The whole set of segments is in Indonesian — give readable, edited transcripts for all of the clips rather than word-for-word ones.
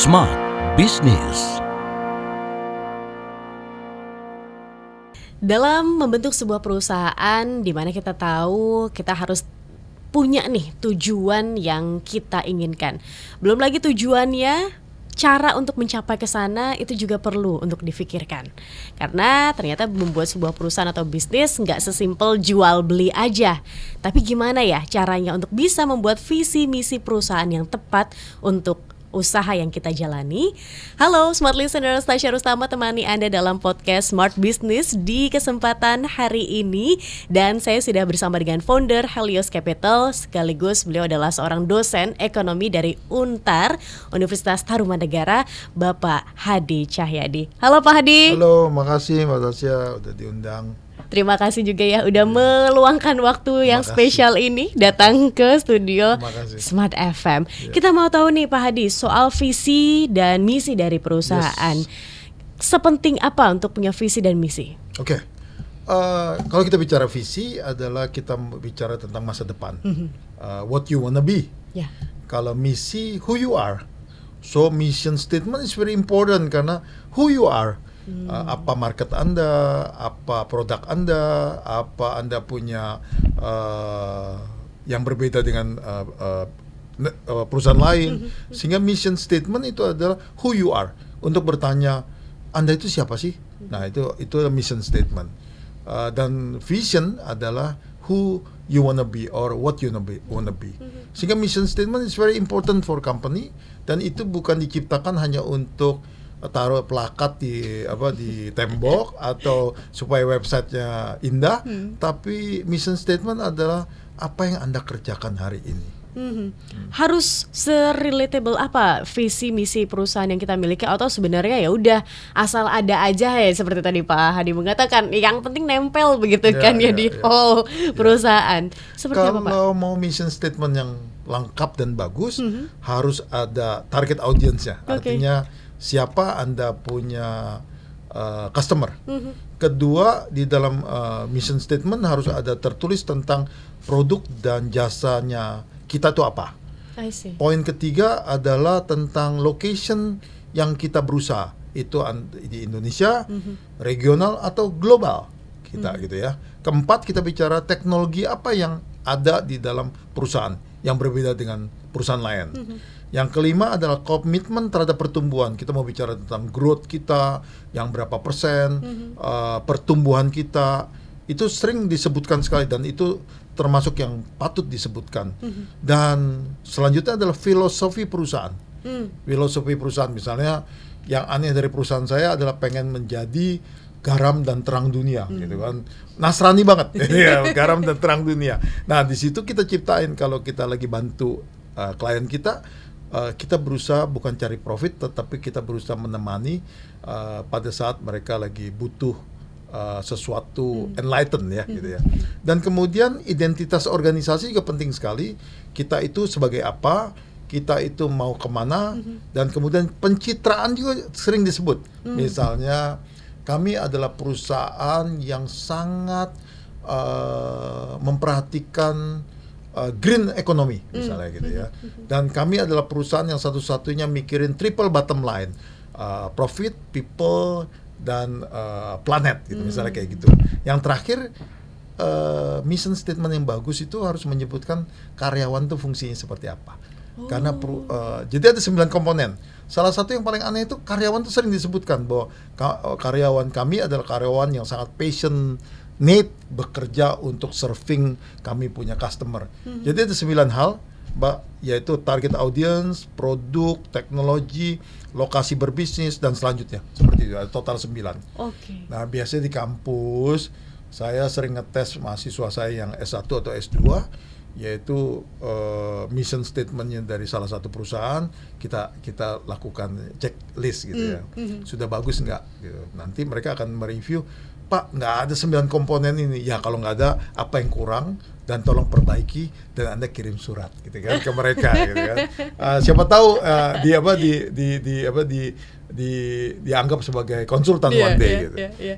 Smart Business. Dalam membentuk sebuah perusahaan di mana kita tahu kita harus punya nih tujuan yang kita inginkan. Belum lagi tujuannya, cara untuk mencapai ke sana itu juga perlu untuk difikirkan. Karena ternyata membuat sebuah perusahaan atau bisnis nggak sesimpel jual beli aja. Tapi gimana ya caranya untuk bisa membuat visi misi perusahaan yang tepat untuk usaha yang kita jalani. Halo Smart Listeners, Tasya Rustama temani Anda dalam podcast Smart Business di kesempatan hari ini. Dan saya sudah bersama dengan founder Helios Capital, sekaligus beliau adalah seorang dosen ekonomi dari UNTAR, Universitas Tarumanegara, Bapak Hadi Cahyadi. Halo Pak Hadi. Halo, makasih Mbak Tasya udah diundang. Terima kasih juga ya udah meluangkan waktu yang spesial ini datang ke studio Smart FM. Kita mau tahu nih Pak Hadi soal visi dan misi dari perusahaan. Sepenting apa untuk punya visi dan misi? Oke. Kalau kita bicara visi adalah kita bicara tentang masa depan. What you wanna be. Kalau misi, who you are. So mission statement is very important karena who you are. Apa market Anda, apa produk Anda, apa Anda punya yang berbeda dengan perusahaan lain. Sehingga mission statement itu adalah who you are. Untuk bertanya, Anda itu siapa sih? Nah, itu mission statement. Dan vision adalah who you wanna be or what you wanna be. Sehingga mission statement is very important for company, dan itu bukan diciptakan hanya untuk taruh plakat di tembok atau supaya websitenya indah, tapi mission statement adalah apa yang Anda kerjakan hari ini. Harus se-relatable apa visi misi perusahaan yang kita miliki, atau sebenarnya ya udah asal ada aja ya seperti tadi Pak Hadi mengatakan yang penting nempel begitu di whole perusahaan. Seperti apa Pak? Kalau mau mission statement yang lengkap dan bagus, harus ada target audience-nya. Artinya siapa Anda punya customer. Kedua, di dalam mission statement harus ada tertulis tentang produk dan jasanya kita itu apa. Poin ketiga adalah tentang location yang kita berusaha. Itu di Indonesia, regional atau global kita gitu ya. Keempat, kita bicara teknologi apa yang ada di dalam perusahaan yang berbeda dengan perusahaan lain. Yang kelima adalah komitmen terhadap pertumbuhan. Kita mau bicara tentang growth kita, yang berapa persen, pertumbuhan kita. Itu sering disebutkan sekali, dan itu termasuk yang patut disebutkan. Dan selanjutnya adalah filosofi perusahaan. Filosofi perusahaan, misalnya yang aneh dari perusahaan saya adalah pengen menjadi garam dan terang dunia, gitu kan. Nasrani banget, ya, garam dan terang dunia. Nah, di situ kita ciptain kalau kita lagi bantu klien kita. Kita berusaha bukan cari profit, tetapi kita berusaha menemani pada saat mereka lagi butuh sesuatu enlighten ya, gitu ya. Dan kemudian identitas organisasi juga penting sekali. Kita itu sebagai apa, kita itu mau kemana, dan kemudian pencitraan juga sering disebut. Misalnya kami adalah perusahaan yang sangat memperhatikan green economy misalnya gitu ya. Dan kami adalah perusahaan yang satu-satunya mikirin triple bottom line, profit, people, dan planet gitu, misalnya kayak gitu. Yang terakhir, mission statement yang bagus itu harus menyebutkan karyawan itu fungsinya seperti apa. Karena jadi ada 9 komponen. Salah satu yang paling aneh itu karyawan itu sering disebutkan bahwa karyawan kami adalah karyawan yang sangat passionate bekerja untuk serving kami punya customer. Jadi ada 9 hal, yaitu target audience, produk, teknologi, lokasi berbisnis, dan selanjutnya. Seperti itu, ada total 9. Nah, biasanya di kampus saya sering ngetes mahasiswa saya yang S1 atau S2, yaitu mission statementnya dari salah satu perusahaan. Kita lakukan checklist gitu ya. Sudah bagus nggak gitu. Nanti mereka akan mereview, Pak, nggak ada 9 komponen ini. Ya, kalau nggak ada, apa yang kurang, dan tolong perbaiki, dan Anda kirim surat gitu kan ke mereka gitu kan. Siapa tahu dianggap sebagai konsultan one day gitu.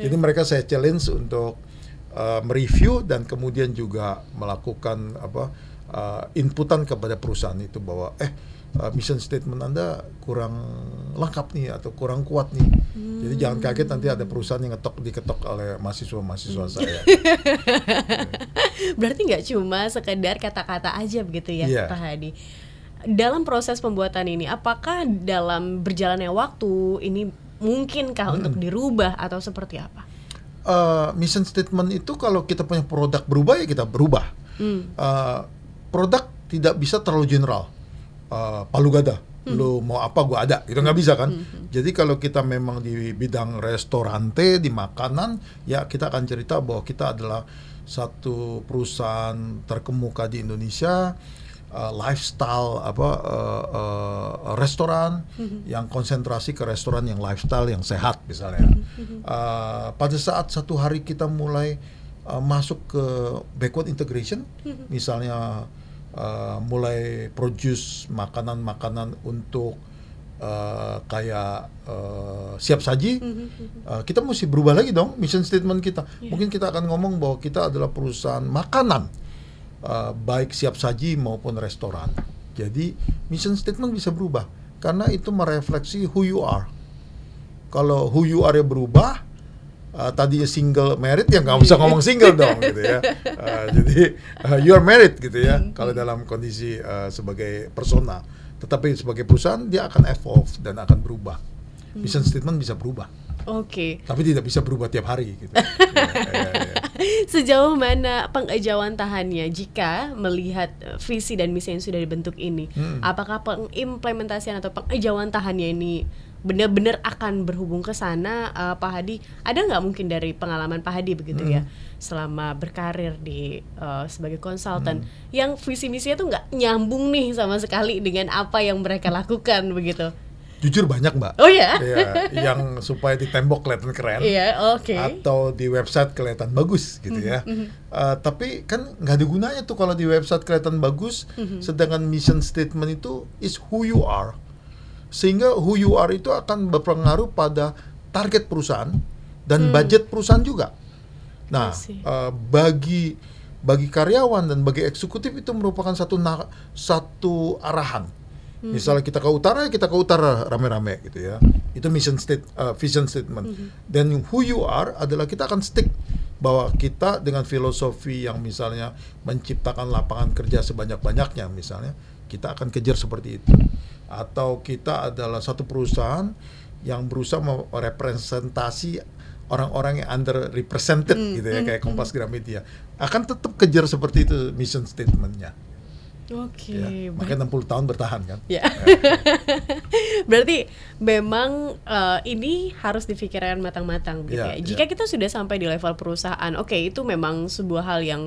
Jadi mereka saya challenge untuk mereview dan kemudian juga melakukan inputan kepada perusahaan itu bahwa mission statement Anda kurang lengkap nih atau kurang kuat nih. Jadi jangan kaget nanti ada perusahaan yang diketok oleh mahasiswa saya. Berarti nggak cuma sekedar kata-kata aja begitu ya, Iya. Pak Hadi. Dalam proses pembuatan ini, apakah dalam berjalannya waktu ini mungkinkah untuk dirubah atau seperti apa? Mission statement itu kalau kita punya produk berubah ya kita berubah. Produk tidak bisa terlalu general. Palu gada, lu mau apa gua ada, itu nggak bisa kan. Jadi kalau kita memang di bidang restorante, di makanan, ya kita akan cerita bahwa kita adalah satu perusahaan terkemuka di Indonesia, lifestyle restoran yang konsentrasi ke restoran yang lifestyle yang sehat misalnya. Pada saat satu hari kita mulai masuk ke backward integration, misalnya mulai produce makanan-makanan untuk kayak siap saji, kita mesti berubah lagi dong mission statement kita. Mungkin kita akan ngomong bahwa kita adalah perusahaan makanan, baik siap saji maupun restoran. Jadi mission statement bisa berubah karena itu merefleksi who you are. Kalau who you are berubah, tadinya single married ya nggak usah ngomong single dong gitu ya. Jadi you are married gitu ya kalau dalam kondisi sebagai persona. Tetapi sebagai perusahaan dia akan evolve dan akan berubah. Mission statement bisa berubah. Oke. Tapi tidak bisa berubah tiap hari gitu. Sejauh mana pengejawantahannya jika melihat visi dan misi yang sudah dibentuk ini? Apakah pengimplementasian atau pengejawantahannya ini benar-benar akan berhubung ke sana, Pak Hadi? Ada nggak mungkin dari pengalaman Pak Hadi begitu ya, selama berkarir di sebagai konsultan, yang visi misinya tuh nggak nyambung nih sama sekali dengan apa yang mereka lakukan begitu? Jujur banyak Mbak. Oh ya? Ya, yang supaya di tembok kelihatan keren, Oke. atau di website kelihatan bagus gitu ya. Tapi kan nggak ada gunanya tuh kalau di website kelihatan bagus, sedangkan mission statement itu is who you are. Sehingga who you are itu akan berpengaruh pada target perusahaan dan budget perusahaan juga. Nah, bagi karyawan dan bagi eksekutif itu merupakan satu arahan. Misalnya kita ke utara rame-rame gitu ya. Itu vision statement. Dan who you are adalah kita akan stick bahwa kita dengan filosofi yang misalnya menciptakan lapangan kerja sebanyak-banyaknya misalnya, kita akan kejar seperti itu. Atau kita adalah satu perusahaan yang berusaha merepresentasi orang-orang yang underrepresented gitu ya, kayak Kompas Gramedia. Akan tetap kejar seperti itu mission statement-nya. Oke. Ya, makanya 60 tahun bertahan kan. Ya. Berarti memang ini harus difikirkan matang-matang gitu ya. Jika kita sudah sampai di level perusahaan, oke, itu memang sebuah hal yang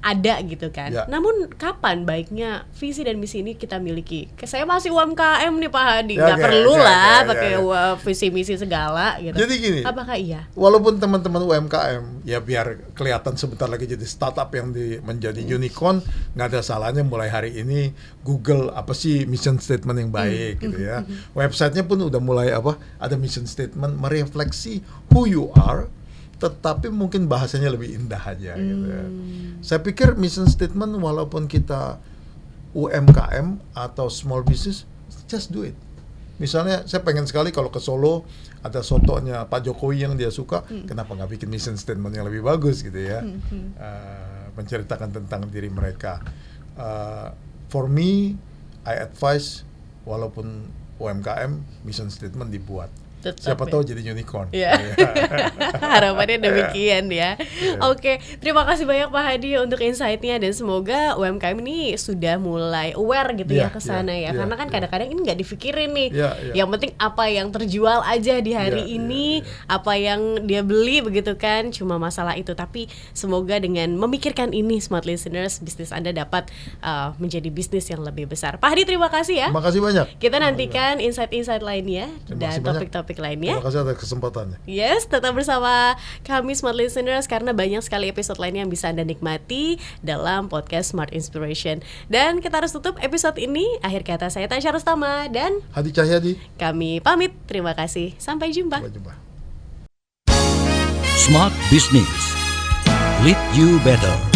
ada gitu kan. Namun kapan baiknya visi dan misi ini kita miliki? Saya masih UMKM nih Pak Hadi, nggak perlu lah pakai visi misi segala gitu. Jadi gini, apakah iya? Walaupun teman-teman UMKM ya biar kelihatan sebentar lagi jadi startup yang menjadi unicorn, nggak ada salahnya mulai hari ini Google apa sih mission statement yang baik gitu ya. Websitenya pun udah mulai ada mission statement merefleksi who you are, tetapi mungkin bahasanya lebih indah aja gitu ya. Saya pikir mission statement walaupun kita UMKM atau small business, just do it. Misalnya saya pengen sekali kalau ke Solo ada sotonya Pak Jokowi yang dia suka, kenapa nggak bikin mission statement yang lebih bagus gitu ya, menceritakan tentang diri mereka. For me, I advise walaupun UMKM mission statement dibuat. Tetap siapa tahu jadi unicorn. Harapannya demikian ya. Oke, terima kasih banyak Pak Hadi untuk insight-nya dan semoga UMKM ini sudah mulai aware gitu ya ke sana ya. Karena kan kadang-kadang ini nggak dipikirin nih. Yang penting apa yang terjual aja di hari ini, apa yang dia beli begitu kan, cuma masalah itu. Tapi semoga dengan memikirkan ini Smart Listeners, bisnis Anda dapat menjadi bisnis yang lebih besar. Pak Hadi terima kasih ya. Terima kasih banyak. Kita nantikan insight-insight lainnya dan topik-topik lainnya. Terima kasih atas kesempatannya. Yes, tetap bersama kami Smart Listeners karena banyak sekali episode lainnya yang bisa Anda nikmati dalam podcast Smart Inspiration. Dan kita harus tutup episode ini. Akhir kata saya Tasya Rustama dan Hadi Cahyadi. Kami pamit. Terima kasih. Sampai jumpa. Smart Business. Lead you better.